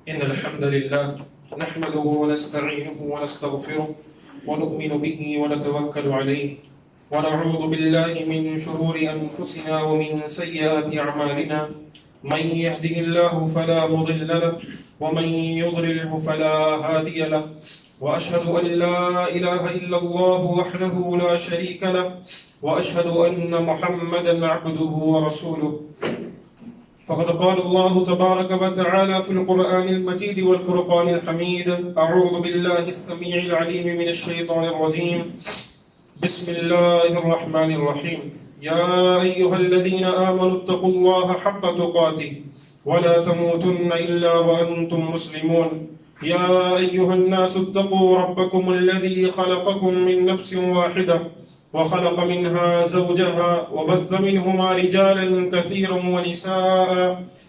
إن الحمد لله نحمده ونستعينه ونستغفره ونؤمن به ونتوكل عليه ونعوذ بالله من شرور أنفسنا ومن سيئات أعمالنا. من يهده الله فلا مضل له ومن يضلله فلا هادي له، وأشهد أن لا إله إلا الله وحده لا شريك له، وأشهد أن محمدا عبده ورسوله. فقد قال الله تبارك وتعالى في القرآن المجيد والفرقان الحميد: أعوذ بالله السميع العليم من الشيطان الرجيم، بسم الله الرحمن الرحيم. يا أيها الذين آمنوا اتقوا الله حق تقاته ولا تموتن إلا وأنتم مسلمون. يا أيها الناس اتقوا ربكم الذي خلقكم من نفس واحدة وخلق منها زوجها وبث منهما رجالا كثيرا ونساء،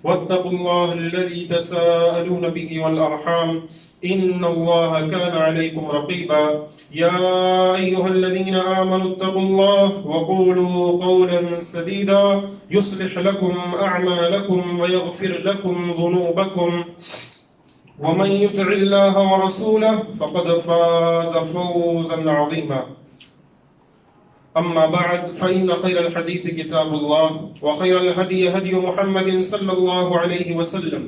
واتقوا الله الذي تساءلون به والأرحام إن الله كان عليكم رقيبا. يا أيها الذين آمنوا اتقوا الله وقولوا قولا سديدا يصلح لكم أعمالكم ويغفر لكم ذنوبكم، ومن يطع الله ورسوله فقد فاز فوزا عظيما. أما بعد، فإن خير الحديث كتاب الله، وخير الهدي هدي محمد صلى الله عليه وسلم،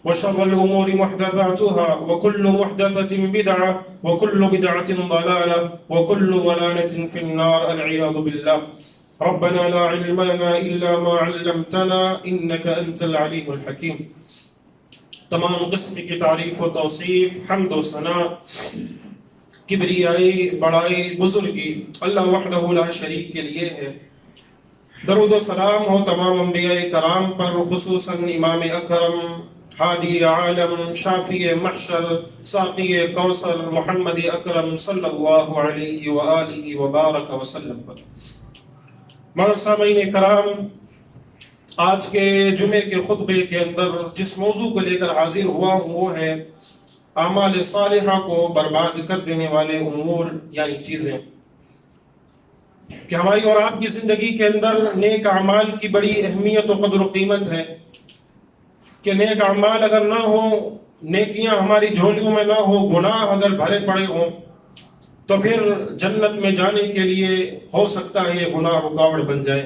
وشر الأمور محدثاتها، وكل محدثة بدعة، وكل بدعة ضلالة، وكل ضلالة في النار، العياذ بالله. ربنا لا علم لنا إلا ما علمتنا إنك أنت العليم الحكيم. تمام قسم کی تعریف و توصیف، حمد و ثنا، کبریائی، بڑائی، بزرگی اللہ وحدہ لا شریک کے لیے ہے۔ درود و سلام ہو تمام انبیاء کرام پر، خصوصاً امام اکرم، ہادی عالم، شافی محشر، ساقی کوثر، محمد اکرم صلی اللہ علیہ وآلہ وبارک وسلم پر۔ معزز سامعین کرام، آج کے جمعے کے خطبے کے اندر جس موضوع کو لے کر حاضر ہوا ہوں وہ ہے اعمال صالحہ کو برباد کر دینے والے امور، یعنی چیزیں، کہ ہماری اور آپ کی زندگی کے اندر نیک اعمال کی بڑی اہمیت و قدر و قیمت ہے، کہ نیک اعمال اگر نہ ہوں، نیکیاں ہماری جھولیوں میں نہ ہو، گناہ اگر بھرے پڑے ہوں، تو پھر جنت میں جانے کے لیے ہو سکتا ہے یہ گناہ رکاوٹ بن جائے۔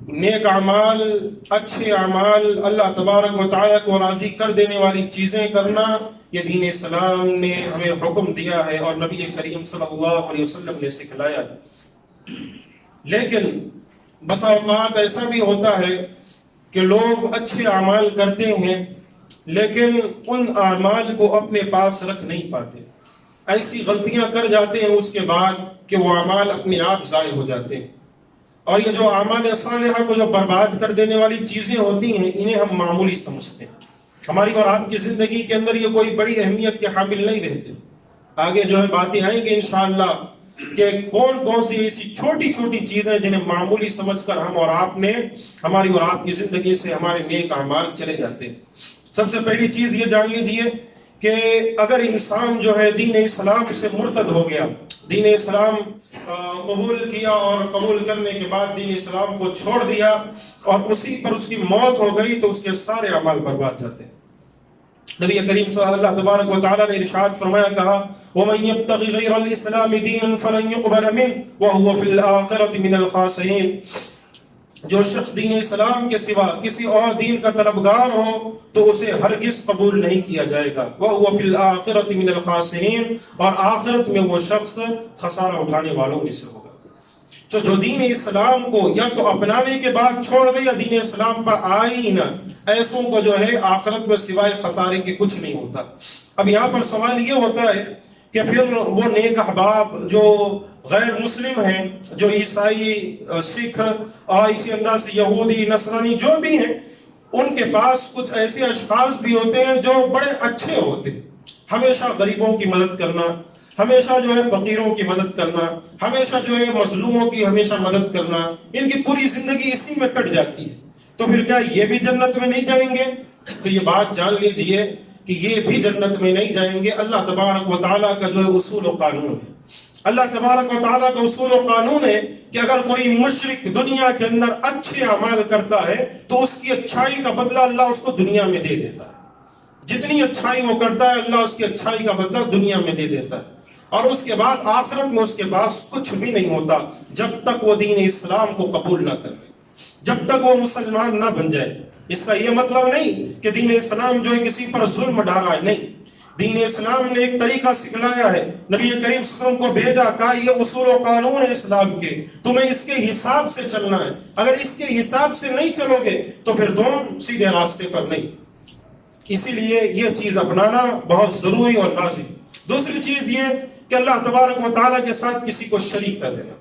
نیک اعمال، اچھے اعمال، اللہ تبارک و تعالیٰ کو راضی کر دینے والی چیزیں کرنا، یہ دین اسلام نے ہمیں حکم دیا ہے اور نبی کریم صلی اللہ علیہ وسلم نے سکھلایا ہے۔ لیکن بسا اوقات ایسا بھی ہوتا ہے کہ لوگ اچھے اعمال کرتے ہیں لیکن ان اعمال کو اپنے پاس رکھ نہیں پاتے، ایسی غلطیاں کر جاتے ہیں اس کے بعد کہ وہ اعمال اپنے آپ ضائع ہو جاتے ہیں۔ اور یہ جو اعمال صالحہ کو جو برباد کر دینے والی چیزیں ہوتی ہیں، انہیں ہم معمولی سمجھتے ہیں، ہماری اور آپ کی زندگی کے اندر یہ کوئی بڑی اہمیت کے حامل نہیں رہتے۔ آگے جو ہے باتیں آئیں گی انشاءاللہ کہ کون کون سی ایسی چھوٹی چھوٹی چیزیں جنہیں معمولی سمجھ کر ہم اور آپ نے، ہماری اور آپ کی زندگی سے ہمارے نیک اعمال چلے جاتے ہیں۔ سب سے پہلی چیز یہ جان لیجئے کہ اگر انسان جو ہے دین اسلام سے مرتد ہو گیا، دین اسلام قبول کیا اور قبول کرنے کے بعد دین اسلام کو چھوڑ دیا اور اسی پر اس کی موت ہو گئی، تو اس کے سارے اعمال برباد جاتے ہیں۔ نبی کریم صلی اللہ تبارک و تعالیٰ نے ارشاد فرمایا، کہا وَمَن يَبْتَغِ غَيْرَ الْإِسْلَامِ دِينًا فَلَن يُقْبَلَ مِنْهُ وَهُوَ فِي الْآخِرَةِ مِنَ الْخَاسِرِينَ۔ جو شخص دین اسلام کے سوا کسی اور دین کا طلبگار ہو تو اسے ہرگز قبول نہیں کیا جائے گا، وَهُوَ فِي الْآخِرَةِ مِنَ الْخَاسِرِينَ، اور آخرت میں وہ شخص خسارہ اٹھانے والوں میں سے ہوگا۔ جو دین اسلام کو یا تو اپنانے کے بعد چھوڑ دے یا دین اسلام پر آئے ہی نہ، ایسوں کو جو ہے آخرت میں سوائے خسارے کے کچھ نہیں ہوتا۔ اب یہاں پر سوال یہ ہوتا ہے کہ پھر وہ نیک احباب جو غیر مسلم ہیں، جو عیسائی، سکھ اور اسی انداز سے یہودی، نصرانی جو بھی ہیں، ان کے پاس کچھ ایسے اشخاص بھی ہوتے ہیں جو بڑے اچھے ہوتے ہیں، ہمیشہ غریبوں کی مدد کرنا، ہمیشہ جو ہے فقیروں کی مدد کرنا، ہمیشہ جو ہے مظلوموں کی ہمیشہ مدد کرنا، ان کی پوری زندگی اسی میں کٹ جاتی ہے۔ تو پھر کیا یہ بھی جنت میں نہیں جائیں گے؟ تو یہ بات جان لیجئے کہ یہ بھی جنت میں نہیں جائیں گے۔ اللہ تبارک و تعالیٰ کا جو ہے اصول و قانون ہے، اللہ تبارک و تعالیٰ کا اصول و قانون ہے کہ اگر کوئی مشرک دنیا کے اندر اچھے اعمال کرتا ہے تو اس کی اچھائی کا بدلہ اللہ اس کو دنیا میں دے دیتا ہے۔ جتنی اچھائی وہ کرتا ہے اللہ اس کی اچھائی کا بدلہ دنیا میں دے دیتا ہے، اور اس کے بعد آخرت میں اس کے پاس کچھ بھی نہیں ہوتا جب تک وہ دین اسلام کو قبول نہ کر لے، جب تک وہ مسلمان نہ بن جائے۔ اس کا یہ مطلب نہیں کہ دین اسلام جو ہے کسی پر ظلم ڈھا رہا ہے، نہیں، دین اسلام نے ایک طریقہ سکھلایا ہے، نبی کریم صلی اللہ علیہ وسلم کو بھیجا، کہا یہ اصول و قانون ہے اسلام کے، تمہیں اس کے حساب سے چلنا ہے، اگر اس کے حساب سے نہیں چلو گے تو پھر تم سیدھے راستے پر نہیں۔ اسی لیے یہ چیز اپنانا بہت ضروری اور لازم۔ دوسری چیز یہ کہ اللہ تبارک و تعالیٰ کے ساتھ کسی کو شریک کر دینا،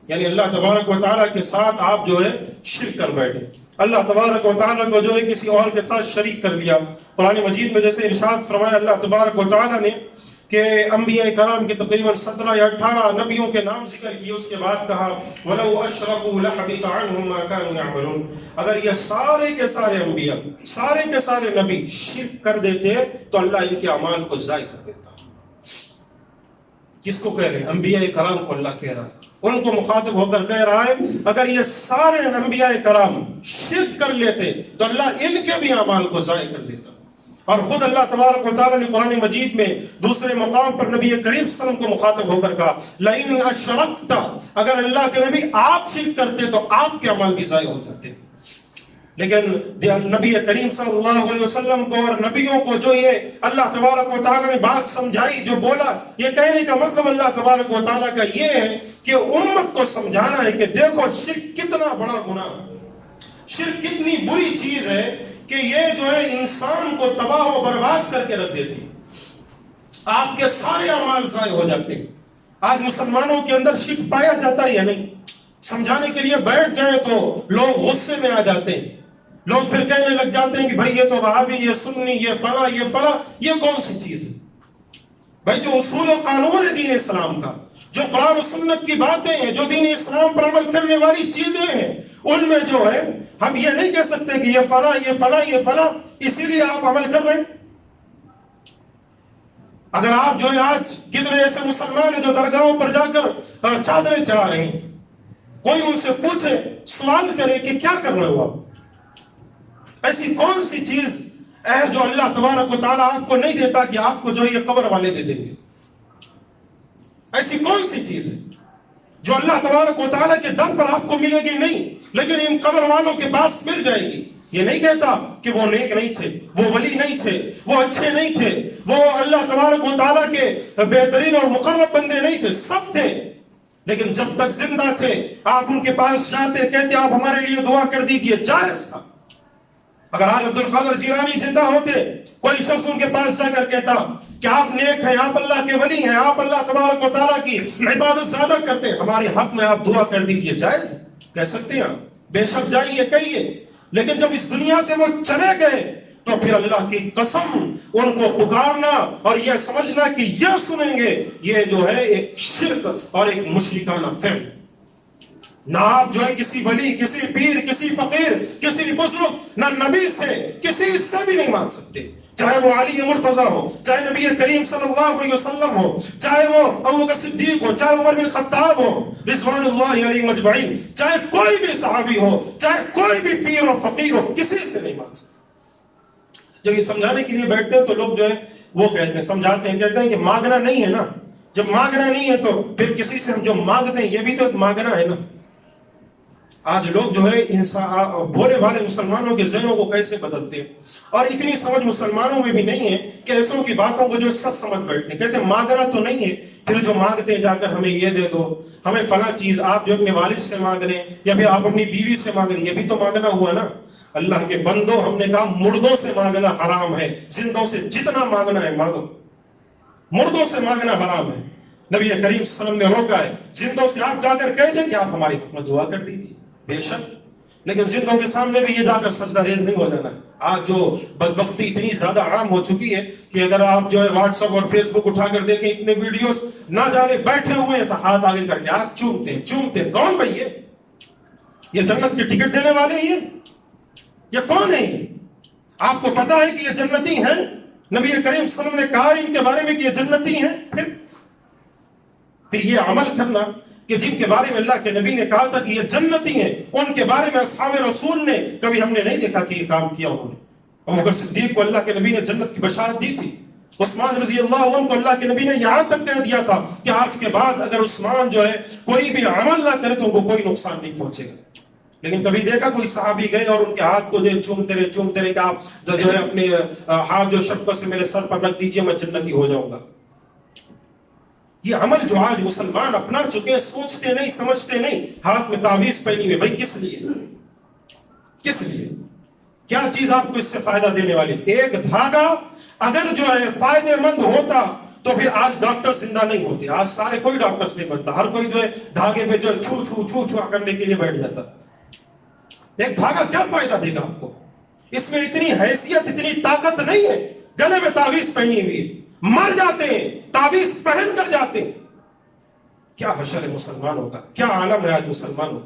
یعنی اللہ تبارک و تعالیٰ کے ساتھ آپ جو ہے شرک کر بیٹھے، اللہ تبارک و تعالیٰ کو جو ہے کسی اور کے ساتھ شریک کر لیا۔ قرآن مجید میں جیسے ارشاد فرمایا اللہ تبارک و تعالیٰ نے کہ انبیاء کرام کے تقریباً 17 یا 18 نبیوں کے نام ذکر کیے، اس کے بعد کہا وَلَوْ أَشْرَكُوا لَحَبِطَ عَنْهُمْ مَا كَانُوا يَعْمَلُونَ، اگر یہ سارے کے سارے انبیاء، سارے کے سارے نبی شرک کر دیتے تو اللہ ان کے اعمال کو ضائع کر دیتا۔ کس کو کہہ رہے ہیں؟ انبیاء کرام کو اللہ کہہ رہا ہے، ان کو مخاطب ہو کر کہہ رہا ہے اگر یہ سارے انبیاء کرام شرک کر لیتے تو اللہ ان کے بھی اعمال کو ضائع کر دیتا۔ اور خود اللہ تبارک و تعالیٰ نے قرآن مجید میں دوسرے مقام پر نبی کریم صلی اللہ علیہ وسلم کو مخاطب ہو کر کہا لَإِنْ أَشْرَكْتَ، اگر اللہ کے نبی آپ شرک کرتے تو آپ کے اعمال بھی ضائع ہو جاتے۔ لیکن نبی کریم صلی اللہ علیہ وسلم کو اور نبیوں کو جو یہ اللہ تبارک و تعالیٰ نے بات سمجھائی، جو بولا، یہ کہنے کا مطلب اللہ تبارک و تعالیٰ کا یہ ہے کہ امت کو سمجھانا ہے کہ دیکھو شرک کتنا بڑا گناہ، شرک کتنی بری چیز ہے کہ یہ جو ہے انسان کو تباہ و برباد کر کے رکھ دیتی، آپ کے سارے اعمال ضائع ہو جاتے ہیں۔ آج مسلمانوں کے اندر شرک پایا جاتا ہے یا نہیں؟ سمجھانے کے لیے بیٹھ جائیں تو لوگ غصے میں آ جاتے ہیں، لوگ پھر کہنے لگ جاتے ہیں کہ بھائی یہ تو وہابی، یہ سنی، یہ فلاں، یہ فلاں، یہ کون سی چیز ہے؟ بھائی جو اصول و قانون ہے دین اسلام کا، جو قرآن و سنت کی باتیں ہیں، جو دین اسلام پر عمل کرنے والی چیزیں ہیں، ان میں جو ہے ہم یہ نہیں کہہ سکتے کہ یہ فلاں، یہ فلاں، یہ فلاں، اسی لیے آپ عمل کر رہے ہیں۔ اگر آپ جو ہے آج کتنے ایسے مسلمان ہیں جو درگاہوں پر جا کر چادریں چڑھا رہے ہیں، کوئی ان سے پوچھے، سوال کرے کہ کیا کر رہے ہو آپ؟ ایسی کون سی چیز ہے جو اللہ تبارک و تعالیٰ آپ کو نہیں دیتا کہ آپ کو جو یہ قبر والے دے دیں گے؟ ایسی کون سی چیز ہے جو اللہ تبارک و تعالیٰ کے در پر آپ کو ملے گی نہیں، لیکن ان قبر والوں کے پاس مل جائے گی؟ یہ نہیں کہتا کہ وہ نیک نہیں تھے، وہ ولی نہیں تھے، وہ اچھے نہیں تھے، وہ اللہ تبارک و تعالیٰ کے بہترین اور مقرب بندے نہیں تھے، سب تھے، لیکن جب تک زندہ تھے آپ ان کے پاس جاتے، کہتے آپ ہمارے لیے دعا کر دیجئے، جائز تھا۔ اگر آج عبد القادر جیلانی زندہ ہوتے، کوئی شخص ان کے پاس جا کر کہتا کہ آپ نیک ہیں، آپ اللہ کے ولی ہیں، آپ اللہ تبارک و تعالیٰ کی عبادت زیادہ کرتے ہیں، ہمارے حق میں آپ دعا کر دیجئے، جائز کہہ سکتے ہیں، بے شک جائیے، کہیے۔ لیکن جب اس دنیا سے وہ چلے گئے تو پھر اللہ کی قسم ان کو پکارنا اور یہ سمجھنا کہ یہ سنیں گے، یہ جو ہے ایک شرک اور ایک مشرکانہ فعل۔ نہ آپ جو ہے کسی ولی، کسی پیر، کسی فقیر، کسی بزرگ، نہ نبی سے، کسی سے بھی نہیں مانگ سکتے، چاہے وہ علی مرتضیٰ ہو، چاہے نبی کریم صلی اللہ علیہ وسلم ہو، چاہے وہ ابوبکر صدیق ہو، چاہے عمر بن خطاب ہو رضوان اللہ علیہ مجمعین، چاہے کوئی بھی صحابی ہو، چاہے کوئی بھی پیر اور فقیر ہو، کسی سے نہیں مانگ سکتے۔ جب یہ سمجھانے کے لیے بیٹھتے ہیں تو لوگ جو ہے وہ کہتے ہیں، سمجھاتے ہیں، کہتے ہیں کہ مانگنا نہیں ہے نا، جب مانگنا نہیں ہے تو پھر کسی سے ہم جو مانگتے ہیں یہ بھی تو ایک مانگنا ہے نا۔ آج لوگ جو ہے بھولے بھالے مسلمانوں کے ذہنوں کو کیسے بدلتے ہیں، اور اتنی سمجھ مسلمانوں میں بھی نہیں ہے کہ ایسوں کی باتوں کو جو سچ سمجھ بیٹھتے ہیں، کہتے ہیں مانگنا تو نہیں ہے، پھر جو مانگتے ہیں جا کر ہمیں یہ دے دو، ہمیں فلاں چیز، آپ جو اپنے والد سے مانگ رہے ہیں یا پھر آپ اپنی بیوی سے مانگ رہے ہیں، یہ بھی تو مانگنا ہوا نا۔ اللہ کے بندوں، ہم نے کہا مردوں سے مانگنا حرام ہے، زندوں سے جتنا مانگنا ہے مانگو، مردوں سے مانگنا حرام ہے۔ نبی کریم صلی اللہ علیہ وسلم نے روکا ہے، زندوں سے آپ جا کر کہہ دیں کہ آپ ہماری حق میں دعا کر دیجیے، بے شک، لیکن زندوں کے سامنے بھی یہ جا کر سجدہ ریز نہیں ہو جانا۔ آج جو بدبختی اتنی زیادہ عام ہو چکی ہے کہ اگر آپ جو ہے واٹس ایپ اور فیس بک اٹھا کر دیکھیں، اتنے ویڈیوز نہ جانے بیٹھے ہوئے ایسا ہاتھ آگے کر کے ہاتھ چومتے ہیں، کون بھائی یہ جنت کی ٹکٹ دینے والے ہیں؟ یہ کون ہے؟ آپ کو پتا ہے کہ یہ جنتی ہیں؟ نبی کریم صلی اللہ علیہ وسلم نے کہا ان کے بارے میں کہ یہ جنتی ہیں، پھر یہ عمل کرنا کہ جن کے بارے میں اللہ کے نبی نے کہا تھا کہ یہ جنتی ہیں، ان کے بارے میں اصحاب رسول نے کبھی ہم نے نہیں دیکھا کہ یہ کام کیا انہوں نے۔ ابوبکر صدیق کو اللہ کے نبی نے جنت کی بشارت دی تھی. عثمان رضی اللہ عنہ کو اللہ کے نبی نے یہاں تک کہہ دیا تھا کہ آج کے بعد اگر عثمان جو ہے کوئی بھی عمل نہ کرے تو ان کو کوئی نقصان نہیں پہنچے گا. لیکن کبھی دیکھا کوئی صحابی گئے اور ان کے ہاتھ کو جو چومتے رہے کہ آپ جو ہے اپنے ہاتھ جو شفقت سے میرے سر پر رکھ دیجئے میں جنتی ہو جاؤں گا. یہ عمل جو آج مسلمان اپنا چکے سوچتے نہیں سمجھتے نہیں. ہاتھ میں تعویذ پہنی ہوئی، بھائی کس لیے؟ کس لیے؟ کیا چیز آپ کو اس سے فائدہ دینے والی؟ ایک دھاگا اگر جو ہے فائدے مند ہوتا تو پھر آج ڈاکٹر زندہ نہیں ہوتے. آج سارے کوئی ڈاکٹرز نہیں بنتا، ہر کوئی جو ہے دھاگے پہ جو ہے چھو کرنے کے لیے بیٹھ جاتا. ایک دھاگا کیا فائدہ دے گا آپ کو؟ اس میں اتنی حیثیت اتنی طاقت نہیں ہے. گلے میں تعویذ پہنی ہوئی ہے، مر جاتے ہیں تعویذ پہن کر جاتے ہیں. کیا حشر ہے مسلمانوں کا، کیا عالم ہے آج مسلمانوں.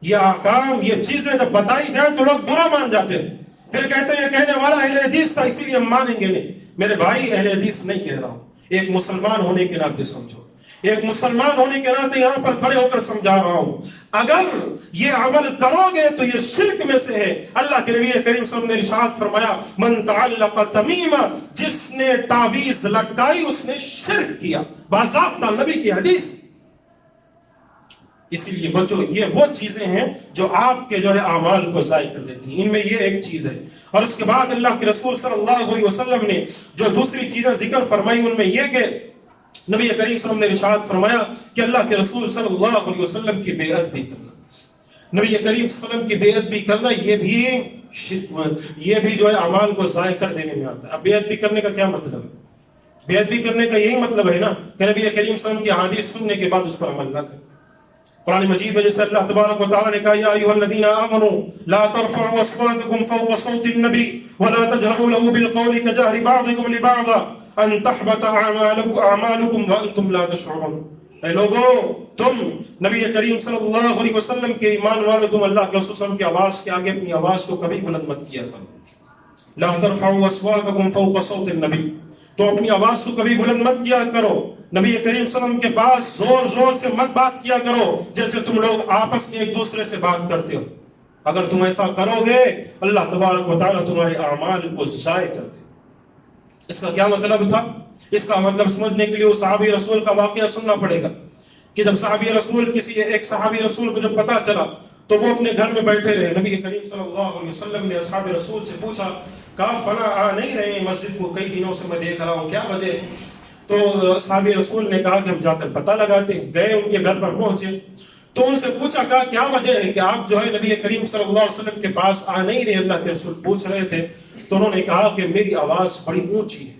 یہ احکام یہ چیزیں جب بتائی جائیں تو لوگ برا مان جاتے ہیں، پھر کہتے ہیں یہ کہنے والا اہل حدیث تھا اسی لیے ہم مانیں گے نہیں. میرے بھائی اہل حدیث نہیں کہہ رہا ہوں، ایک مسلمان ہونے کے ناطے سمجھو، ایک مسلمان ہونے کے ناطے یہاں پر کھڑے ہو کر سمجھا رہا ہوں. اگر یہ عمل کرو گے تو یہ شرک میں سے ہے. اللہ کے نبی کریم صلی اللہ علیہ وسلم نے ارشاد فرمایا من تعلق تمیما، جس نے تعویذ لٹکائی اس نے شرک کیا. باضابطہ نبی کی حدیث. اسی لیے بچو یہ وہ چیزیں ہیں جو آپ کے جو ہے اعمال کو ضائع کر دیتی ہیں. ان میں یہ ایک چیز ہے. اور اس کے بعد اللہ کے رسول صلی اللہ علیہ وسلم نے جو دوسری چیزیں ذکر فرمائی ان میں یہ کہ نبی کریم صلی اللہ علیہ وسلم نے ارشاد فرمایا کہ اللہ کے رسول صلی اللہ علیہ وسلم کی بیعت بھی کرنا. نبی کریم صلی اللہ علیہ وسلم کی بیعت بھی کرنا یہ بھی جو ہے اعمال کو ضائع کر دینے میں آتا ہے. اب بیعت بھی کرنے کا کیا مطلب ہے؟ بیعت بھی کرنے کا یہی مطلب ہے نا کہ نبی کریم صلی اللہ علیہ وسلم کی احادیث سننے کے بعد اس پر عمل نہ کریں. قرآن مجید میں جیسے اللہ تبارک و تعالی نے کہا یا ایھا الذین آمنوا لا ترفعوا اصواتکم فوق صوت النبی ولا تجهروا له بالقول كجهر بعضکم لبعض ان تحبط اعمالکم وانتم لا تشعرون. اے لوگوں تم نبی کریم صلی اللہ علیہ وسلم کے ایمان والو تم اللہ کے رسول صلی اللہ علیہ وسلم کی آواز کے آگے اپنی آواز کو کبھی بلند مت کیا کرو. لا ترفعوا اصواتکم فوق صوت النبی، تو اپنی آواز کو کبھی بلند مت کیا کرو. نبی کریم صلی اللہ علیہ وسلم کے پاس زور سے مت بات کیا کرو جیسے تم لوگ آپس میں ایک دوسرے سے بات کرتے ہو. اگر تم ایسا کرو گے اللہ تبارک و تعالیٰ تمہارے اعمال کو ضائع کر دے. اس کا کیا مطلب تھا؟ اس کا مطلب سمجھنے کے لیے صحابی رسول کا واقعہ سننا پڑے گا کہ جب صحابی رسول ایک صحابی رسول کو جب پتا چلا تو وہ اپنے گھر میں بیٹھے رہے. نبی کریم صلی اللہ علیہ وسلم نے اصحاب رسول سے پوچھا کہا فلاں آ نہیں رہے مسجد کو، کئی دنوں سے میں دیکھ رہا ہوں، کیا وجہ؟ تو صحابی رسول نے کہا کہ ہم جا کر پتہ لگاتے ہیں. گئے ان کے گھر پر پہنچے تو ان سے پوچھا کہا کیا وجہ ہے کہ آپ جو ہے نبی کریم صلی اللہ علیہ وسلم کے پاس آ نہیں رہے؟ اللہ کے رسول پوچھ رہے تھے تو انہوں نے کہا کہ میری آواز بڑی اونچی ہے،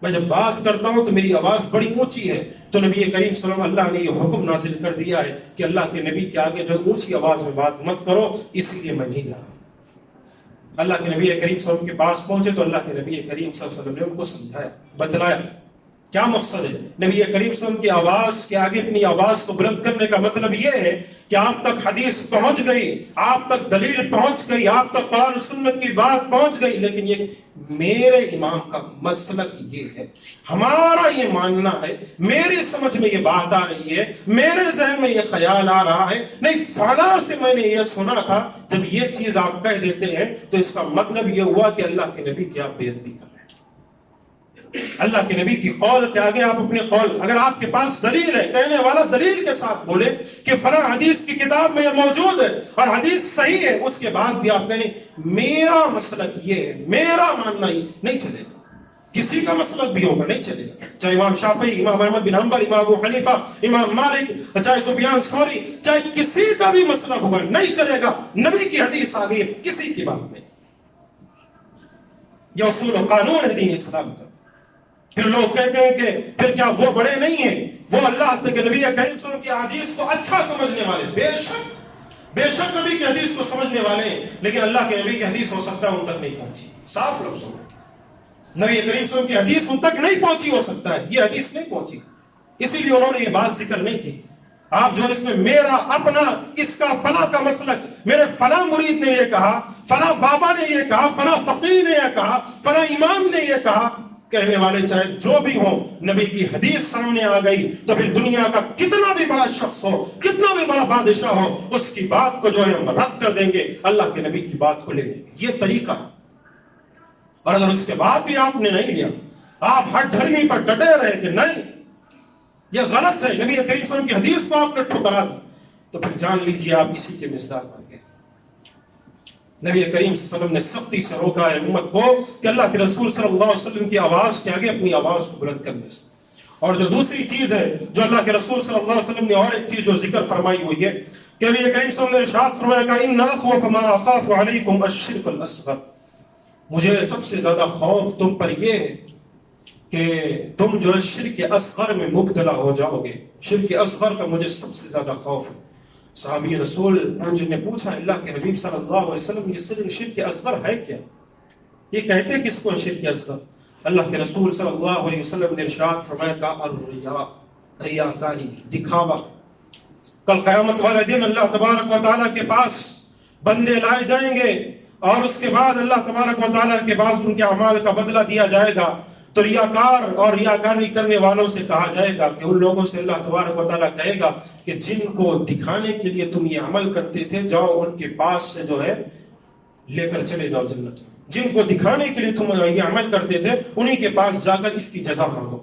میں جب بات کرتا ہوں تو میری آواز بڑی اونچی ہے. تو نبی کریم صلی اللہ علیہ وسلم اللہ نے یہ حکم نازل کر دیا ہے کہ اللہ کے نبی کے آگے جو اونچی آواز میں بات مت کرو، اس لیے میں نہیں جا رہا. اللہ کے نبی کریم صلی اللہ علیہ وسلم کے پاس پہنچے تو اللہ کے نبی کریم صلی اللہ علیہ وسلم نے ان کو سمجھایا، بتلایا کیا مقصد ہے. نبی کریم صلی اللہ علیہ وسلم کی آواز کے آگے اپنی آواز کو بلند کرنے کا مطلب یہ ہے کہ آپ تک حدیث پہنچ گئی، آپ تک دلیل پہنچ گئی، آپ تک قرآن و سنت کی بات پہنچ گئی، لیکن یہ میرے امام کا مسلک یہ ہے، ہمارا یہ ماننا ہے، میری سمجھ میں یہ بات آ رہی ہے، میرے ذہن میں یہ خیال آ رہا ہے، نہیں فلاں سے میں نے یہ سنا تھا. جب یہ چیز آپ کہہ دیتے ہیں تو اس کا مطلب یہ ہوا کہ اللہ کے نبی کی آپ بیعت بھی کر رہے ہیں. اللہ کے نبی کی قول کے آگے آپ اپنے قول، اگر آپ کے پاس دلیل ہے، کہنے والا دلیل کے ساتھ بولے کہ فلاں حدیث کی کتاب میں یہ موجود ہے اور حدیث صحیح ہے، اس کے بعد بھی آپ کہنے میرا مسلک یہ ہے، میرا ماننا یہ نہیں چلے گا. کسی کا مسلک بھی ہوگا نہیں چلے گا، چاہے امام شافعی، امام احمد بن حنبل، امام ابو حنیفہ، امام مالک، چاہے سفیان ثوری، چاہے کسی کا بھی مسلک ہوگا نہیں چلے گا. نبی کی حدیث آ گئی ہے، کسی کی بات نہیں. یہ اصول و قانون ہے دین اسلام کا. پھر لوگ کہتے ہیں کہ پھر کیا وہ بڑے نہیں ہیں، وہ اللہ کے نبی کریم صلی اللہ علیہ وسلم کی حدیث کو اچھا سمجھنے والے، بے شک نبی کی حدیث کو سمجھنے والے ہیں، لیکن اللہ کے نبی کی حدیث ہو سکتا ہے ان تک نہیں پہنچی. صاف لفظوں میں نبی کریم صلی اللہ علیہ وسلم کی حدیث ان تک نہیں پہنچی، ہو سکتا ہے یہ حدیث نہیں پہنچی، اسی لیے انہوں نے یہ بات ذکر نہیں کی. آپ جو اس میں میرا اپنا اس کا فلاں کا مسلک، میرے فلاں مرید نے یہ کہا، فلاں بابا نے یہ کہا، فلاں فقیر نے یہ کہا، فلاں امام نے یہ کہا، کہنے والے چاہے جو بھی ہوں، نبی کی حدیث سامنے آ گئی تو پھر دنیا کا کتنا بھی بڑا شخص ہو، کتنا بھی بڑا بادشاہ ہو، اس کی بات کو جو ہے ہم رد کر دیں گے، اللہ کے نبی کی بات کو لیں گے. یہ طریقہ اور اگر اس کے بعد بھی آپ نے نہیں لیا، آپ ہر دھرمی پر ڈٹے رہے کہ نہیں یہ غلط ہے، نبی کریم صلی اللہ علیہ وسلم کی حدیث کو آپ نے ٹھکرا دی، تو پھر جان لیجیے آپ اسی کے مزدار بن گئے۔ نبی کریم صلی اللہ علیہ وسلم نے سختی سے روکا ہے امت کو کہ اللہ کے رسول صلی اللہ علیہ وسلم کی آواز کے آگے اپنی آواز کو بلند کرنے سے۔ اور جو دوسری چیز ہے جو اللہ کے رسول صلی اللہ علیہ وسلم نے اور ایک چیز جو ذکر فرمائی ہوئی ہے کہ نبی کریم صلی اللہ علیہ وسلم نے ارشاد فرمایا کہ ان اخوف ما اخاف علیکم الشرک الاصغر، مجھے سب سے زیادہ خوف تم پر یہ ہے کہ تم جو ہے شرک اصغر میں مبتلا ہو جاؤ گے۔ شرک اصغر کا مجھے سب سے زیادہ خوف ہے۔ صحابی رسول نے پوچھا اللہ کے حبیب صلی اللہ علیہ وسلم یہ شرک اصغر ہے کیا؟ یہ کہتے کس کو شرک اصغر؟ اللہ کے رسول صلی اللہ علیہ وسلم نے ارشاد فرمایا کہ الریا، ریاکاری، دکھاوا۔ کل قیامت والے دن اللہ تبارک و تعالیٰ کے پاس بندے لائے جائیں گے اور اس کے بعد اللہ تبارک و تعالیٰ کے پاس ان کے اعمال کا بدلہ دیا جائے گا، تو ریاکار اور ریاکاری کرنے والوں سے کہا جائے گا کہ ان لوگوں سے اللہ تبارک و تعالیٰ کہے گا کہ جن کو دکھانے کے لیے تم یہ عمل کرتے تھے جاؤ ان کے پاس سے جو ہے لے کر چلے جاؤ جنت میں۔ جن کو دکھانے کے لیے تم یہ عمل کرتے تھے انہی کے پاس جا کر اس کی جزا مانگو۔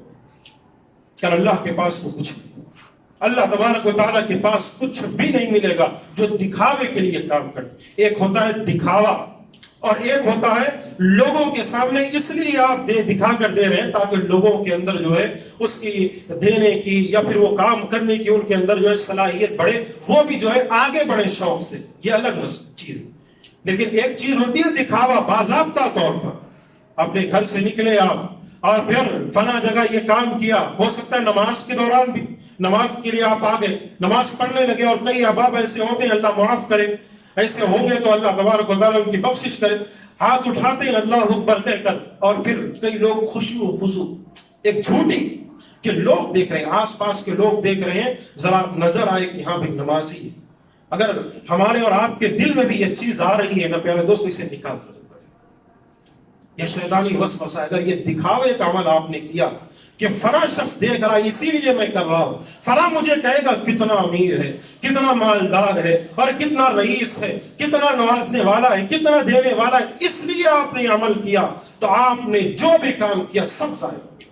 کہ اللہ کے پاس تو کچھ نہیں، اللہ تبارک و تعالیٰ کے پاس کچھ بھی نہیں ملے گا جو دکھاوے کے لیے کام کرتے۔ ایک ہوتا ہے دکھاوا اور ایک ہوتا ہے لوگوں کے سامنے اس لیے آپ دکھا کر دے رہے ہیں تاکہ لوگوں کے اندر جو ہے اس کی دینے کی یا پھر وہ کام کرنے کی ان کے اندر جو ہے صلاحیت بڑھے، وہ بھی جو ہے آگے بڑھے شوق سے، یہ الگ چیز ہے۔ لیکن ایک چیز ہوتی ہے دکھاوا باضابطہ طور پر، اپنے گھر سے نکلے آپ اور پھر فلاں جگہ یہ کام کیا، ہو سکتا ہے نماز کے دوران بھی، نماز کے لیے آپ آگے نماز پڑھنے لگے اور کئی احباب ایسے ہوتے ہیں اللہ معاف کرے، ایسے ہوں گے تو اللہ تبارک و تعالیٰ ان کی بخشش کرے، ہاتھ اٹھاتے ہیں اللہ اکبر کہہ کر اور پھر کئی لوگ خشوع و خضوع، ایک جھوٹی کہ لوگ دیکھ رہے ہیں، آس پاس کے لوگ دیکھ رہے ہیں، ذرا نظر آئے کہ ہاں بھائی نمازی ہے۔ اگر ہمارے اور آپ کے دل میں بھی یہ چیز آ رہی ہے نا پیارے دوستو، اسے نکال کر یہ شیطانی وسوسہ ہے۔ اگر یہ دکھاوے کا عمل آپ نے کیا کہ فلاں شخص دیکھ رہا ہے اسی لیے میں کر رہا ہوں، فلاں مجھے کہے گا کتنا امیر ہے، کتنا مالدار ہے اور کتنا رئیس ہے، کتنا نوازنے والا ہے، کتنا دینے والا ہے، اس لیے آپ نے عمل کیا تو آپ نے جو بھی کام کیا سب ضائع ہو گیا۔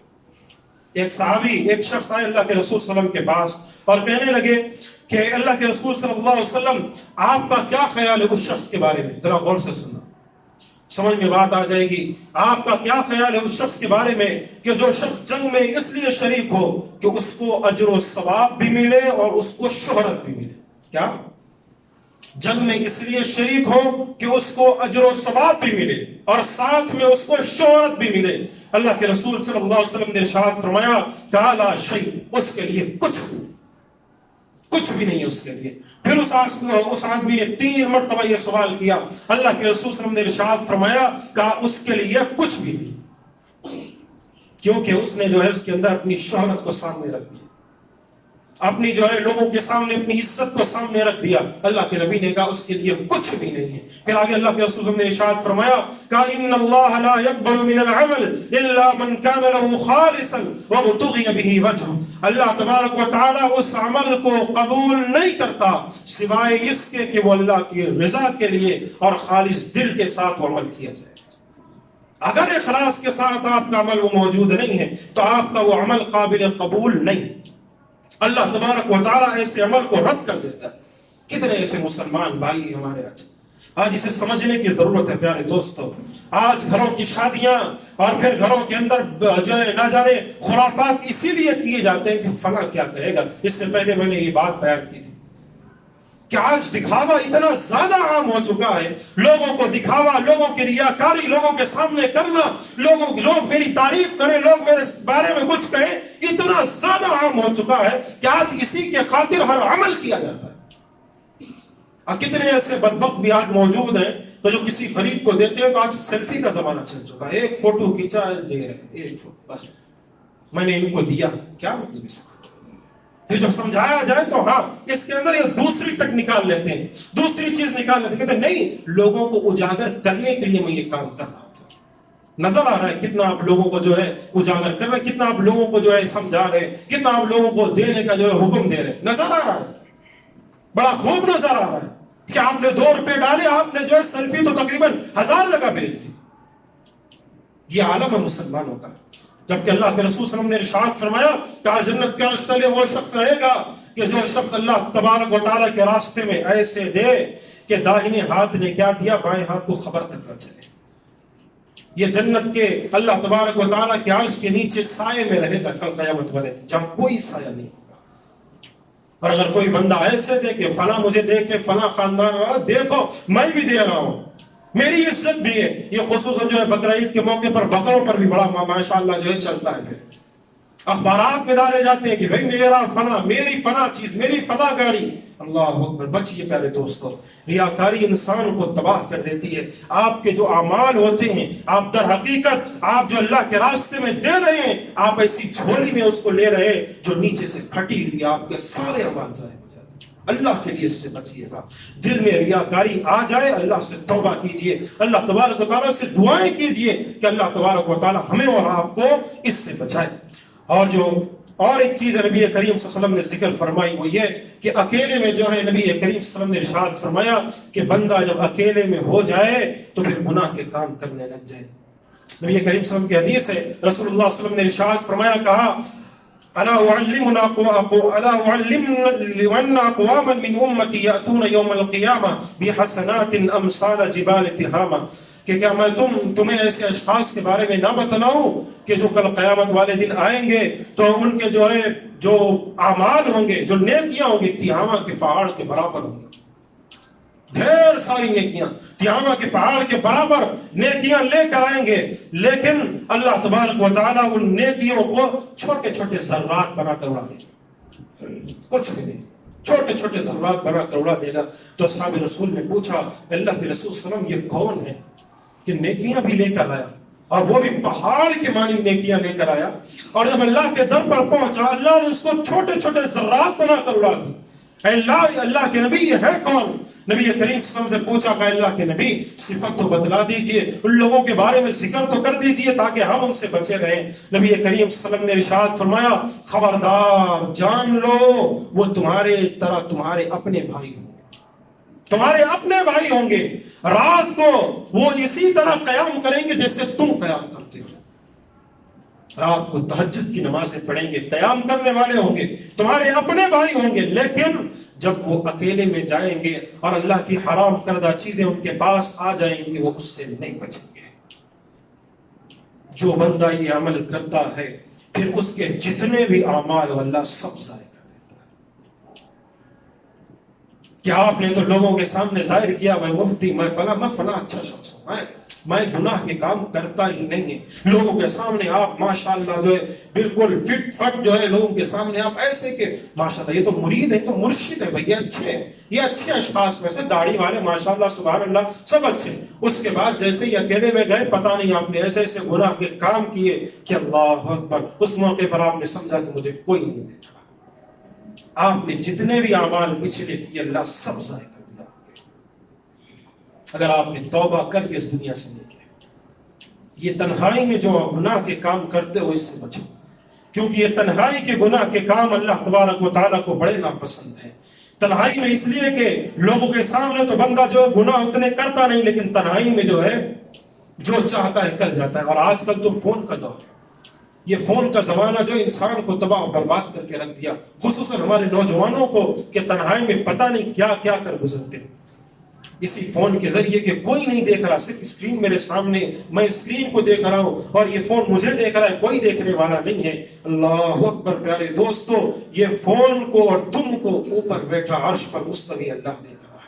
ایک صحابی، ایک شخص آئے اللہ کے رسول صلی اللہ علیہ وسلم کے پاس اور کہنے لگے کہ اللہ کے رسول صلی اللہ علیہ وسلم آپ کا کیا خیال ہے اس شخص کے بارے میں؟ ذرا غور سے سننا، سمجھ میں بات آ جائے گی۔ آپ کا کیا خیال ہے اس شخص کے بارے میں کہ جو شخص جنگ میں اس لیے شریک ہو کہ اس کو اجر و ثواب بھی ملے اور اس کو شہرت بھی ملے؟ کیا جنگ میں اس لیے شریک ہو کہ اس کو اجر و ثواب بھی ملے اور ساتھ میں اس کو شہرت بھی ملے؟ اللہ کے رسول صلی اللہ علیہ وسلم نے ارشاد فرمایا کالا شیء، اس کے لیے کچھ بھی نہیں ہے اس کے لیے۔ پھر اس آدمی نے 3 مرتبہ یہ سوال کیا، اللہ کے رسول صلی اللہ علیہ وسلم نے ارشاد فرمایا کہ اس کے لیے کچھ بھی نہیں، کیونکہ اس نے جو ہے اس کے اندر اپنی شہرت کو سامنے رکھ دیا، اپنی جو ہے لوگوں کے سامنے اپنی عزت کو سامنے رکھ دیا۔ اللہ کے نبی نے کہا اس کے لیے کچھ بھی نہیں ہے۔ پھر آگے اللہ کے رسول نے ارشاد فرمایا کہ ان اللہ لا يقبل من العمل الا من كان له خالصا وابتغي به وجهه، اللہ تبارک و تعالی اس عمل کو قبول نہیں کرتا سوائے اس کے کہ وہ اللہ کی رضا کے لیے اور خالص دل کے ساتھ وہ عمل کیا جائے۔ اگر اخلاص کے ساتھ آپ کا عمل وہ موجود نہیں ہے تو آپ کا وہ عمل قابل قبول نہیں۔ اللہ تبارک و تعالیٰ ایسے عمل کو رد کر دیتا ہے۔ کتنے ایسے مسلمان بھائی ہیں ہمارے آج اسے سمجھنے کی ضرورت ہے پیارے دوستو۔ آج گھروں کی شادیاں اور پھر گھروں کے اندر جو ہے نہ جانے خرافات اسی لیے کیے جاتے ہیں کہ فلاں کیا کہے گا۔ اس سے پہلے میں نے یہ بات بیان کی تھی کہ آج دکھاوا اتنا زیادہ عام ہو چکا ہے، لوگوں کو دکھاوا، لوگوں کی ریاکاری لوگوں کے سامنے کرنا، لوگ میری تعریف کریں، لوگ میرے بارے میں کچھ کہیں، اتنا زیادہ عام ہو چکا ہے کہ آج اسی کے خاطر ہر عمل کیا جاتا ہے۔ اور کتنے ایسے بدبخت بھی آج موجود ہیں تو جو کسی غریب کو دیتے ہیں تو آج سیلفی کا زمانہ چل چکا ہے، ایک فوٹو کھینچا دے رہے ہیں، ایک فوٹو بس میں نے ان کو دیا، کیا مطلب اس کا؟ پھر جب سمجھایا جائے تو ہاں اس کے اندر یہ دوسری ٹک نکال لیتے ہیں، دوسری چیز نکال لیتے ہیں، کہتے ہیں نہیں لوگوں کو اجاگر کرنے کے لیے میں یہ کام کر رہا تھا۔ نظر آ رہا ہے کتنا آپ لوگوں کو جو ہے اجاگر کر رہے ہیں، کتنا آپ لوگوں کو جو ہے سمجھا رہے ہیں، کتنا آپ لوگوں کو دینے کا جو ہے حکم دے رہے ہیں، نظر آ رہا ہے، بڑا خوب نظر آ رہا ہے کہ آپ نے 2 روپے ڈالے، آپ نے جو ہے سیلفی تو تقریباً 1000 جگہ بھیج دی۔ یہ عالم ہے مسلمانوں کا. جبکہ اللہ کے رسول صلی اللہ علیہ وسلم نے ارشاد فرمایا کہا جنت کا عرش تلے وہ شخص رہے گا کہ جو شخص اللہ تبارک و تعالیٰ کے راستے میں ایسے دے کہ داہنے ہاتھ نے کیا دیا بائیں ہاتھ کو خبر تک نہ چلے. یہ جنت کے اللہ تبارک و تعالیٰ کے عرش کے نیچے سائے میں رہے گا کل قیامت والے دن جہاں کوئی سایہ نہیں ہوگا. اور اگر کوئی بندہ ایسے دے کہ فلاں مجھے دے کے فلاں خاندان والا دیکھو میں بھی دے رہا ہوں میری عزت بھی ہے. یہ خصوصاً جو ہے بقرعید کے موقع پر بکروں پر بھی بڑا ماشاءاللہ جو ہے چلتا ہے. اخبارات میں ڈالے جاتے ہیں کہ بھائی میرا فلاں میری فلاں چیز میری فلاں گاڑی. اللہ اکبر. بچیے پیارے دوستو ریاکاری انسان کو تباہ کر دیتی ہے. آپ کے جو اعمال ہوتے ہیں آپ در حقیقت آپ جو اللہ کے راستے میں دے رہے ہیں آپ ایسی جھولی میں اس کو لے رہے ہیں جو نیچے سے پھٹی ہوئی. آپ کے سارے اعمال ضائع. اللہ کے لیے اس سے بچیے گا. دل میں ریاکاری آ جائے اللہ سے توبہ کیجئے. اللہ تبارک و تعالیٰ سے دعائیں کیجئے کہ اللہ تبارک و تعالیٰ ہمیں اور آپ کو اس سے بچائے. اور ایک چیز نبی کریم صلی اللہ علیہ وسلم نے ذکر فرمائی وہ یہ کہ اکیلے میں جو ہے نبی کریم صلی اللہ علیہ وسلم نے ارشاد فرمایا کہ بندہ جب اکیلے میں ہو جائے تو پھر گناہ کے کام کرنے لگ جائے. نبی کریم صلی اللہ علیہ وسلم کی حدیث ہے رسول اللہ صلی اللہ علیہ وسلم نے ارشاد فرمایا کہا الا اعلمن اقواما من امتی یاتون یوم القیامہ بحسنات امثال جبال تہامہ کہ کیا میں تمہیں ایسے اشخاص کے بارے میں نہ بتلاؤں کہ جو کل قیامت والے دن آئیں گے تو ان کے جو اعمال ہوں گے جو نیکیاں ہوں گی تہامہ کے پہاڑ کے برابر ہوں گی. ڈھیر ساری نیکیاں تہامہ کے پہاڑ کے برابر نیکیاں لے کر آئیں گے لیکن اللہ تبارک و تعالیٰ ان نیکیوں کو چھوٹے چھوٹے ذرات بنا کر اڑا دے گا. کچھ بھی نہیں چھوٹے چھوٹے ذرات بنا کر اڑا دے گا. تو اصحاب رسول نے پوچھا اللہ کے رسول صلی اللہ علیہ وسلم یہ کون ہے کہ نیکیاں بھی لے کر آیا اور وہ بھی پہاڑ کے مانند نیکیاں لے کر آیا اور جب اللہ کے در پر پہنچا اللہ نے اس کو چھوٹے چھوٹے ذرات بنا کر اڑا دی. اللہ کے نبی یہ ہے کون؟ نبی کریم صلی اللہ علیہ وسلم سے پوچھا کہ اللہ کے نبی صفت تو بتلا دیجئے ان لوگوں کے بارے میں ذکر تو کر دیجئے تاکہ ہم ان سے بچے رہیں. نبی کریم صلی اللہ علیہ وسلم نے ارشاد فرمایا خبردار جان لو وہ تمہارے طرح تمہارے اپنے بھائی ہوں تمہارے اپنے بھائی ہوں گے. رات کو وہ اسی طرح قیام کریں گے جیسے تم قیام کرتے ہو. رات کو تہجد کی نمازیں پڑھیں گے قیام کرنے والے ہوں گے تمہارے اپنے بھائی ہوں گے. لیکن جب وہ اکیلے میں جائیں گے اور اللہ کی حرام کردہ چیزیں ان کے پاس آ جائیں گی وہ اس سے نہیں بچیں گے. جو بندہ یہ عمل کرتا ہے پھر اس کے جتنے بھی اعمال اللہ سب ضائع کر دیتا ہے. کیا آپ نے تو لوگوں کے سامنے ظاہر کیا میں مفتی میں فلاں اچھا شخص ہوں میں گناہ کے کام کرتا ہی نہیں ہے. لوگوں کے سامنے آپ ماشاءاللہ جو ہے بالکل فٹ فٹ جو ہے لوگوں کے سامنے آپ ایسے کہ ماشاءاللہ یہ تو مرید ہے تو مرشد ہے بھائی یہ اچھے ہیں یہ اچھے اشخاص میں سے داڑھی والے ماشاءاللہ سبحان اللہ سب اچھے. اس کے بعد جیسے ہی اکیلے میں گئے پتہ نہیں آپ نے ایسے ایسے گناہ کے کام کیے کہ اللہ اکبر اس موقع پر آپ نے سمجھا کہ مجھے کوئی نہیں دیکھ رہا. آپ نے جتنے بھی اعمال پچھلے کیے اللہ سب ضائع کر دیا. اگر آپ نے توبہ کر کے اس دنیا سے نہیں کیا یہ تنہائی میں جو گناہ کے کام کرتے ہو اس سے بچو کیونکہ یہ تنہائی کے گناہ کے کام اللہ تبارک و تعالیٰ کو بڑے ناپسند ہیں. تنہائی میں اس لیے کہ لوگوں کے سامنے تو بندہ جو گناہ اتنے کرتا نہیں لیکن تنہائی میں جو ہے جو چاہتا ہے کر جاتا ہے. اور آج کل تو فون کا دور ہے یہ فون کا زمانہ جو انسان کو تباہ و برباد کر کے رکھ دیا خصوصاً ہمارے نوجوانوں کو کہ تنہائی میں پتہ نہیں کیا کیا کر گزرتے ہیں اسی فون کے ذریعے کہ کوئی نہیں دیکھ رہا صرف اسکرین میرے سامنے میں اسکرین کو دیکھ رہا ہوں اور یہ فون مجھے دیکھ رہا ہے کوئی دیکھنے والا نہیں ہے. اللہ اکبر. پیارے دوستو یہ فون کو اور تم کو اوپر بیٹھا عرش پر مستوی اللہ دیکھ رہا ہے.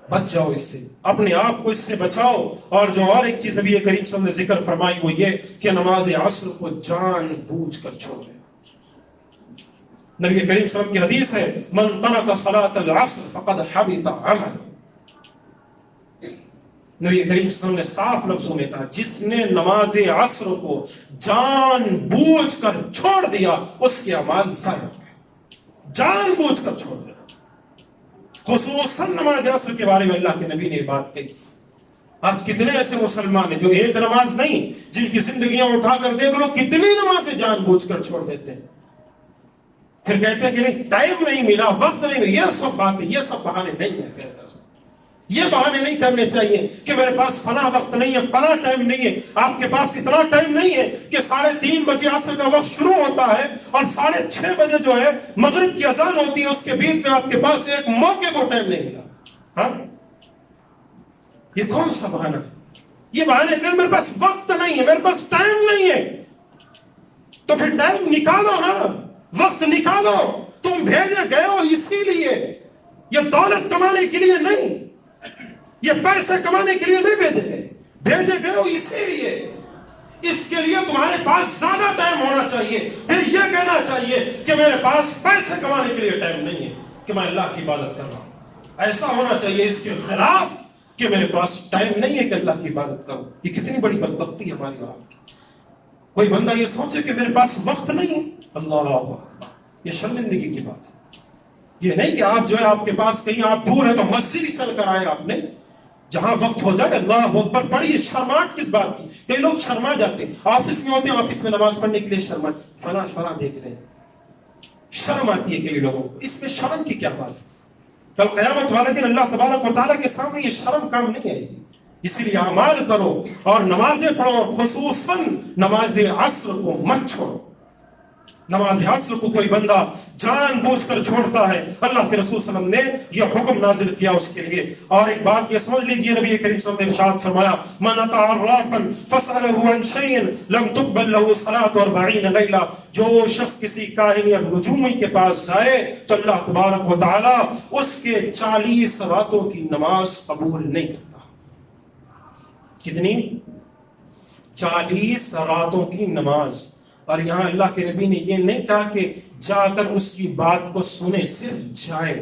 بچ جاؤ اس سے اپنے آپ کو اس سے بچاؤ. اور جو اور ایک چیز نبی کریم صلی اللہ علیہ وسلم نے ذکر فرمائی وہ یہ کہ نماز عصر کو جان بوجھ کر چھوڑ دے. نبی کریم صلی اللہ علیہ وسلم کی حدیث ہے من ترک صلاۃ العصر فقد حبط عمل. نبی کریم صلی اللہ علیہ وسلم نے صاف لفظوں میں کہا جس نے نماز عصر کو جان بوجھ کر چھوڑ دیا اس کے اعمال ضائع ہو گئے. جان بوجھ کر چھوڑ دیا. خصوصاً نماز عصر کے بارے میں اللہ کے نبی نے بات کہی. آج کتنے ایسے مسلمان ہیں جو ایک نماز نہیں جن کی زندگیاں اٹھا کر دیکھ لو کتنی نمازیں جان بوجھ کر چھوڑ دیتے ہیں. پھر کہتے ہیں کہ نہیں ٹائم نہیں ملا وقت نہیں ملا. یہ سب باتیں یہ سب بہانے نہیں ہیں. یہ بہانے نہیں کرنے چاہیے کہ میرے پاس فلاں وقت نہیں ہے، فلاں ٹائم نہیں ہے. آپ کے پاس اتنا ٹائم نہیں ہے کہ 3:30 بجے عصر کا وقت شروع ہوتا ہے اور 6:30 بجے جو ہے مغرب کی اذان ہوتی ہے، اس کے بیچ میں آپ کے پاس ایک موقع کو ٹائم نہیں ملا. ہاں، یہ کون سا بہانہ ہے؟ یہ بہانے کہ میرے پاس وقت نہیں ہے، میرے پاس ٹائم نہیں ہے. تو پھر ٹائم نکالو نا، وقت نکالو. تم بھیجے گئے ہو اسی لیے، یہ دولت کمانے کے لیے نہیں، یہ پیسے کمانے کے لیے نہیں بھیجے گئے، بھیجے گئے ہو اسی لیے. اس کے لیے تمہارے پاس زیادہ ٹائم ہونا چاہیے. پھر یہ کہنا چاہیے کہ میرے پاس پیسے کمانے کے لیے ٹائم نہیں ہے کہ میں اللہ کی عبادت کر رہا ہوں. ایسا ہونا چاہیے اس کے خلاف کہ میرے پاس ٹائم نہیں ہے کہ اللہ کی عبادت کروں. یہ کتنی بڑی بدبختی ہے ہماری اور آپ کی. کوئی بندہ یہ سوچے کہ میرے پاس وقت نہیں ہے، اللہ اکبر، یہ شرمندگی کی بات ہے. یہ نہیں کہ آپ جو ہے آپ کے پاس کہیں آپ دور ہیں تو مسجد ہی چل کر آئے. آپ نے جہاں وقت ہو جائے اللہ اکبر پڑھیے. شرماٹ کس بات کی؟ کئی لوگ شرما جاتے ہیں، آفس میں ہوتے ہیں، آفس میں نماز پڑھنے کے لیے شرما، فلاں دیکھ رہے ہیں، شرم آتی ہے کئی لوگوں کو. اس میں شرم کی کیا بات ہے؟ کل قیامت والے دن اللہ تبارک و تعالیٰ کے سامنے یہ شرم کام نہیں آئے گی. اسی لیے اعمال کرو اور نمازیں پڑھو، اور خصوصاً نماز عصر کو مت چھوڑو. نماز عصر کو کوئی بندہ جان بوجھ کر چھوڑتا ہے، اللہ کے رسول صلی اللہ علیہ وسلم نے یہ حکم نازل کیا اس کے لیے. اور ایک بات یہ سمجھ لیجئے، نبی کریم صلی اللہ علیہ وسلم نے ارشاد فرمایا، من اتى عرافا فسأله عن شيء لم تقبل له صلاة 40 ليلة. جو شخص کسی کاہن یا نجومی کے پاس جائے تو اللہ تبارک و تعالی اس کے 40 راتوں کی نماز قبول نہیں کرتا. کتنی؟ 40 راتوں کی نماز. اور یہاں اللہ کے نبی نے یہ نہیں کہا کہ جا کر اس کی بات کو سنے، صرف جائے.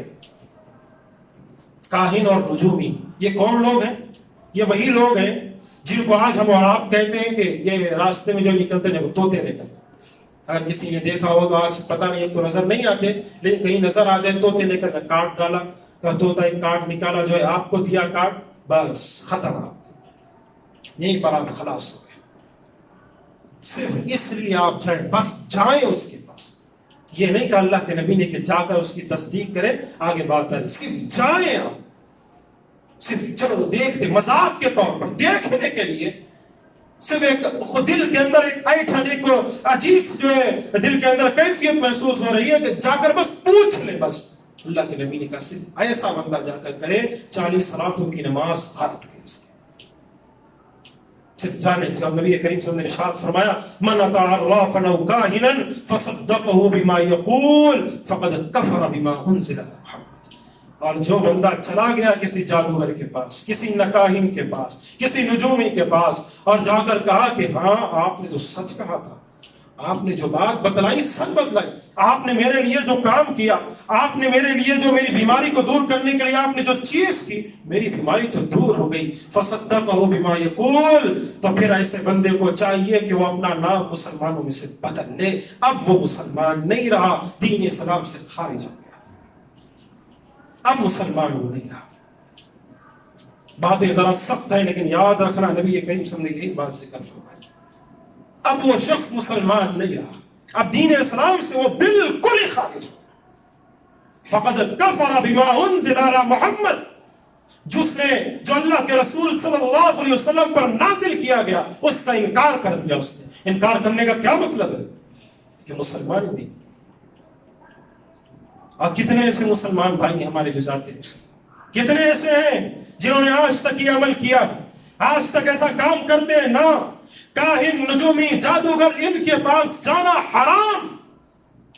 کاہن اور نجومی یہ کون لوگ ہیں؟ یہ وہی لوگ ہیں جن کو آج ہم اور آپ کہتے ہیں کہ یہ راستے میں جو نکلتے ہیں وہ طوطے نکلتے. اگر کسی نے دیکھا ہو تو آج پتہ نہیں، تو نظر نہیں آتے، لیکن کہیں نظر آ جائے طوطے نے کر کاٹ ڈالا، تو طوطا ایک کاٹ نکالا جو ہے آپ کو دیا کاٹ، بس ختم. آپ یہیں پر آپ خلاص ہو. صرف اس لیے آپ جائیں، بس جائیں اس کے پاس. یہ نہیں کہ اللہ کے نبی نے کہ جا کر اس کی تصدیق کرے آگے بات ہے. صرف جائیں آپ، صرف چلو دیکھتے، مذاق کے طور پر دیکھنے کے لیے. صرف ایک خود دل کے اندر ایک ایٹھن، ایک عجیب جو ہے دل کے اندر کیفیت محسوس ہو رہی ہے کہ جا کر بس پوچھ لے. بس اللہ کے نبی نے کہا صرف ایسا بندہ جا کر کرے 40 راتوں کی نماز فرض کرے. صرف جانے سے. اب نبی کریم صلی اللہ علیہ وسلم نے ارشاد فرمایا، من اتى عرافا او كاهنا فصدقه بما يقول فقد كفر بما انزل على محمد. اور جو بندہ چلا گیا کسی جادوگر کے پاس، کسی نکاہن کے پاس، کسی نجومی کے پاس، اور جا کر کہا کہ ہاں آپ نے تو سچ کہا تھا، آپ نے جو بات بتلائی سچ بتلائی، آپ نے میرے لیے جو کام کیا، آپ نے میرے لیے جو میری بیماری کو دور کرنے کے لیے آپ نے جو چیز کی، میری بیماری تو دور ہو گئی. فصدقہ بما یقول. تو پھر ایسے بندے کو چاہیے کہ وہ اپنا نام مسلمانوں میں سے بدل لے. اب وہ مسلمان نہیں رہا، دین اسلام سے خارج ہو گیا، اب مسلمان وہ نہیں رہا. باتیں ذرا سخت ہیں لیکن یاد رکھنا، نبی کریم صلی اللہ علیہ وسلم نے ایک بات ذکر فرمائی، اب وہ شخص مسلمان نہیں رہا، اب دین اسلام سے وہ بالکل ہی خارج ہو. فقد کفر بما انزل علی محمد. جو اللہ کے رسول صلی اللہ علیہ وسلم پر نازل کیا گیا اس کا انکار کر دیا. اس نے انکار کرنے کا کیا مطلب ہے؟ کہ مسلمان ہی نہیں. اور کتنے ایسے مسلمان بھائی ہمارے جو جاتے ہیں، کتنے ایسے ہیں جنہوں نے آج تک یہ عمل کیا، آج تک ایسا کام کرتے ہیں. نہ کاہن، نجومی، جادوگر، ان کے پاس جانا حرام،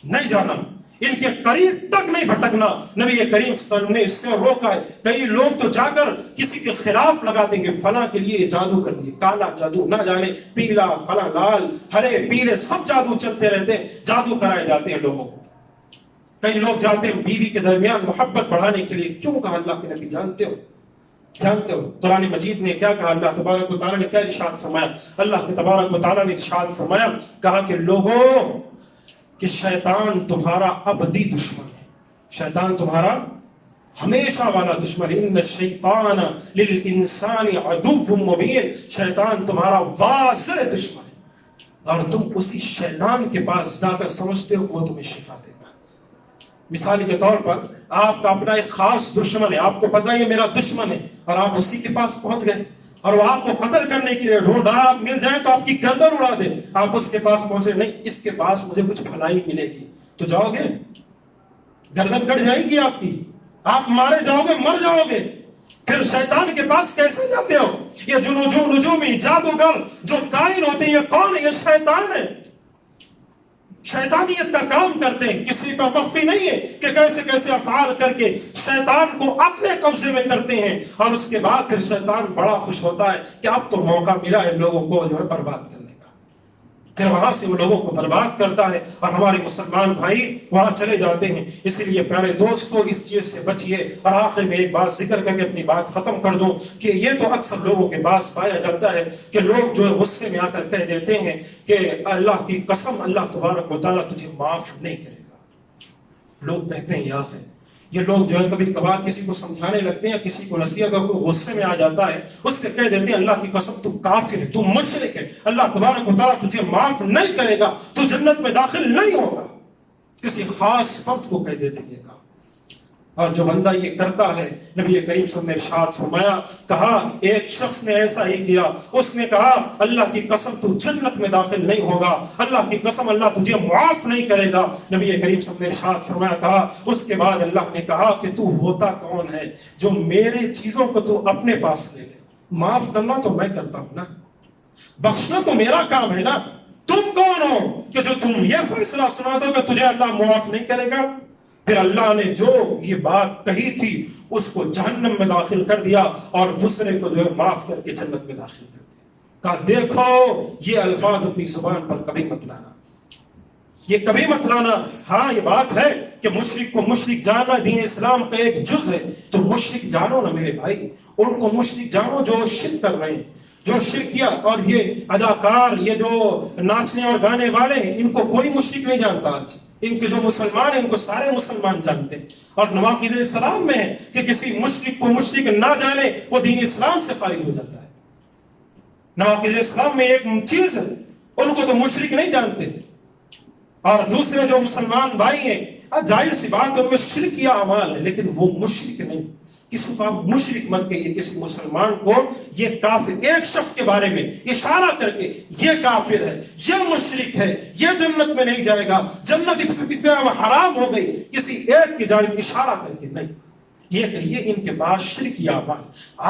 نہیں جانا، ان کے قریب تک نہیں بھٹکنا. نبی کریم صلی اللہ علیہ وسلم نے اس سے روکا ہے. کئی لوگ تو جا کر کسی کے خلاف لگا دیں گے، فلاں کے لیے جادو کر دیے، کالا جادو، نہ جانے پیلا، فلاں لال، ہرے پیلے سب جادو چلتے رہتے ہیں، جادو کرائے جاتے ہیں لوگوں کو. کئی لوگ جاتے ہیں بیوی کے درمیان محبت بڑھانے کے لیے. کیوں کہا اللہ کے نبی؟ جانتے ہو قرآن مجید نے کیا کہا؟ اللہ تبارک و تعالیٰ نے کیا ارشاد فرمایا؟ اللہ کے تبارک و تعالیٰ نے ارشاد فرمایا، کہا کہ لوگوں کہ شیطان تمہارا ابدی دشمن ہے، شیطان تمہارا ہمیشہ والا دشمن ہے. ان الشیطان للانسان عدو مبین. شیطان تمہارا واضح دشمن ہے اور تم اسی شیطان کے پاس جا کر سمجھتے ہو وہ تمہیں شفا دے گا. مثال کے طور پر آپ کا اپنا ایک خاص دشمن ہے، آپ کو پتہ ہے یہ میرا دشمن ہے، اور آپ اسی کے پاس پہنچ گئے اور وہ آپ کو قتل کرنے کے لیے ڈھونڈا، آپ مل جائیں تو آپ کی گردن اڑا دے، آپ اس کے پاس پہنچے، نہیں اس کے پاس مجھے کچھ بھلائی ملے گی، تو جاؤ گے؟ گردن کٹ جائے گی آپ کی، آپ مارے جاؤ گے، مر جاؤ گے۔ پھر شیطان کے پاس کیسے جاتے ہو؟ یہ جو نجومی جادوگر جو کائن ہوتے ہیں، یہ کون ہے؟ یہ شیطان ہے، شیطانیت کا کام کرتے ہیں، کسی پر مخفی نہیں ہے کہ کیسے کیسے افعال کر کے شیطان کو اپنے قبضے میں کرتے ہیں، اور اس کے بعد پھر شیطان بڑا خوش ہوتا ہے کہ اب تو موقع ملا ہے لوگوں کو جو ہے برباد کرنے کا، پھر وہاں سے وہ لوگوں کو برباد کرتا ہے، اور ہمارے مسلمان بھائی وہاں چلے جاتے ہیں۔ اسی لیے پیارے دوستو اس چیز سے بچیے۔ اور آخر میں ایک بات ذکر کر کے اپنی بات ختم کر دوں کہ یہ تو اکثر لوگوں کے پاس پایا جاتا ہے کہ لوگ جو ہے غصے میں آ کر کہہ دیتے ہیں کہ اللہ کی قسم اللہ تبارک و تعالیٰ تجھے معاف نہیں کرے گا۔ لوگ کہتے ہیں یا ہے، یہ لوگ جو ہے کبھی کبھار کسی کو سمجھانے لگتے ہیں، کسی کو نصیحت اور کوئی غصے میں آ جاتا ہے، اس سے کہہ دیتے ہیں اللہ کی قسم تو کافر ہے، تو مشرک ہے، اللہ تبارک و تعالیٰ تجھے معاف نہیں کرے گا، تو جنت میں داخل نہیں ہوگا۔ کسی خاص فرد کو کہہ دیتے ہیں کہا، اور جو بندہ یہ کرتا ہے، نبی کریم صلی اللہ علیہ وسلم نے ارشاد فرمایا، کہا ایک شخص نے ایسا ہی کیا، اس نے کہا اللہ کی قسم تو جنت میں داخل نہیں ہوگا، اللہ کی قسم اللہ تجھے معاف نہیں کرے گا۔ نبی کریم صلی اللہ علیہ وسلم نے ارشاد فرمایا، کہا اس کے بعد اللہ نے کہا کہ تو ہوتا کون ہے جو میرے چیزوں کو تو اپنے پاس لے لے؟ معاف کرنا تو میں کرتا ہوں نا، بخشنا تو میرا کام ہے نا، تم کون ہو کہ جو تم یہ فیصلہ سنا دو کہ تجھے اللہ معاف نہیں کرے گا؟ پھر اللہ نے جو یہ بات کہی تھی اس کو جہنم میں داخل کر دیا، اور دوسرے کو جو ہے معاف کر کے جنت میں داخل کر دیا۔ کہا دیکھو یہ الفاظ اپنی زبان پر کبھی مت لانا، یہ کبھی مت لانا۔ ہاں یہ بات ہے کہ مشرک کو مشرک جاننا دین اسلام کا ایک جز ہے، تو مشرک جانو نا میرے بھائی، ان کو مشرک جانو جو شرک کر رہے ہیں، جو شرکیہ اور یہ اداکار، یہ جو ناچنے اور گانے والے ہیں، ان کو کوئی مشرک نہیں جانتا آج۔ ان کے جو مسلمان ہیں ان کو سارے مسلمان جانتے ہیں، اور نواقض اسلام میں ہے کہ کسی مشرک کو مشرک نہ جانے وہ دین اسلام سے خارج ہو جاتا ہے۔ نواقض اسلام میں ایک چیز ہے، ان کو تو مشرک نہیں جانتے، اور دوسرے جو مسلمان بھائی ہیں ظاہر سی بات ہے ان میں شرکیہ اعمال ہے، لیکن وہ مشرک نہیں۔ کسی کو آپ مشرک مت کہیے، کسی مسلمان کو یہ کافر، ایک شخص کے بارے میں اشارہ کر کے یہ کافر ہے، یہ مشرک ہے، یہ جنت میں نہیں جائے گا، جنت اس پہ حرام ہو گئی، کسی ایک کی جانب اشارہ کر کے نہیں، یہ کہیے ان کے پاس شرکی اعمال،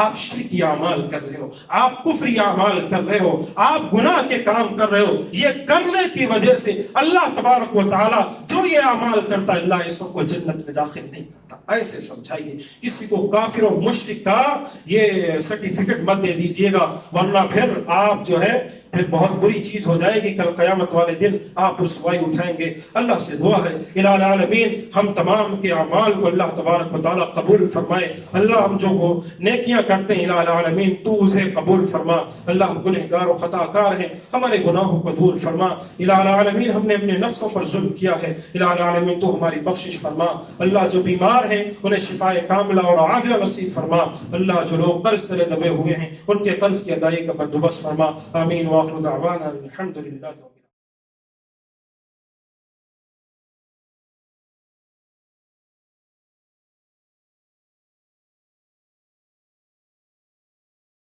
آپ شرکی اعمال کر رہے ہو، آپ کفری اعمال کر رہے ہو، آپ گناہ کے کام کر رہے ہو، یہ کرنے کی وجہ سے اللہ تبارک و تعالی جو یہ اعمال کرتا ہے اللہ ایسوں کو جنت میں داخل نہیں کرتا۔ ایسے سمجھائیے، کسی کو کافر و مشرک کا یہ سرٹیفکیٹ مت دے دیجئے گا، ورنہ پھر آپ جو ہے پھر بہت بری چیز ہو جائے گی، کل قیامت والے دن آپ رسوائی اٹھائیں گے۔ اللہ سے دعا ہے الہ العالمین ہم تمام کے اعمال کو اللہ تبارک و تعالی قبول فرمائے۔ اللہ ہم جو نیکیاں کرتے ہیں الہ العالمین تو اسے قبول فرما۔ اللہ ہم گنہگار و خطا کار ہیں، ہمارے گناہوں کو دور فرما۔ الہ العالمین ہم نے اپنے نفسوں پر ظلم کیا ہے، الہ العالمین تو ہماری بخشش فرما۔ اللہ جو بیمار ہیں انہیں شفاء کاملہ اور عاجلہ نصیب فرما۔ اللہ جو لوگ قرض تلے دبے ہوئے ہیں ان کے قرض کی ادائیگی کا بندوبست فرما۔ آمین۔ وآخر دعوانا الحمد للہ۔